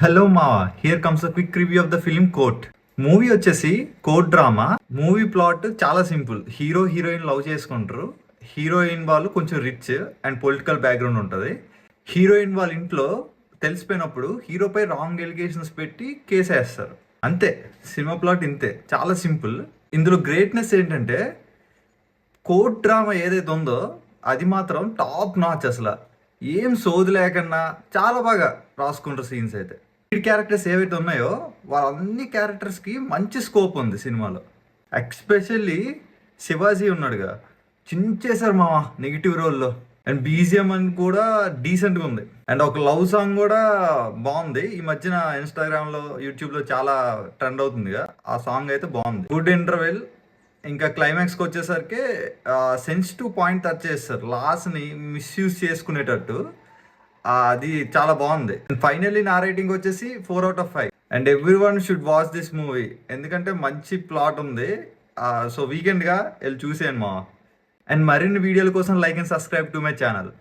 Hello మావా, here comes a quick review of the film court. Movie వచ్చేసి court drama. Movie plot చాలా simple. Hero heroine love చేసుకుంటారు. Heroine వాళ్ళు కొంచెం rich and political background ఉంటుంది. Heroine వాళ్ళ ఇంట్లో తెలిసిపోయినప్పుడు హీరోపై రాంగ్ ఎలిగేషన్స్ పెట్టి కేసు వేస్తారు. అంతే, సినిమా ప్లాట్ ఇంతే, చాలా సింపుల్. ఇందులో గ్రేట్నెస్ ఏంటంటే కోర్ట్ డ్రామా ఏదైతే ఉందో అది మాత్రం టాప్ నాచ్. అసలు ఏం సోది లేకన్నా చాలా బాగా రాసుకుంటారు సీన్స్ అయితే. లీడ్ క్యారెక్టర్స్ ఏవైతే ఉన్నాయో వాళ్ళన్ని క్యారెక్టర్స్కి మంచి స్కోప్ ఉంది సినిమాలో. ఎక్స్పెషల్లీ శివాజీ ఉన్నాడుగా, చించేశారు మామ నెగిటివ్ రోల్లో. అండ్ బీజిఎం అని కూడా డీసెంట్గా ఉంది. అండ్ ఒక లవ్ సాంగ్ కూడా బాగుంది. ఈ మధ్యన ఇన్స్టాగ్రామ్లో యూట్యూబ్లో చాలా ట్రెండ్ అవుతుందిగా, ఆ సాంగ్ అయితే బాగుంది. Good interval. ఇంకా క్లైమాక్స్కి వచ్చేసరికి సెన్సిటివ్ పాయింట్ టచ్ చేస్తారు, లాస్ట్ని మిస్యూజ్ చేసుకునేటట్టు. అది చాలా బాగుంది. ఫైనల్లీ నా రేటింగ్ వచ్చేసి 4/5. And every one should watch this movie, ఎందుకంటే మంచి ప్లాట్ ఉంది. సో వీకెండ్గా వెళ్ళి చూసేయండి మా. అండ్ మరిన్ని వీడియోల కోసం like and subscribe to my channel.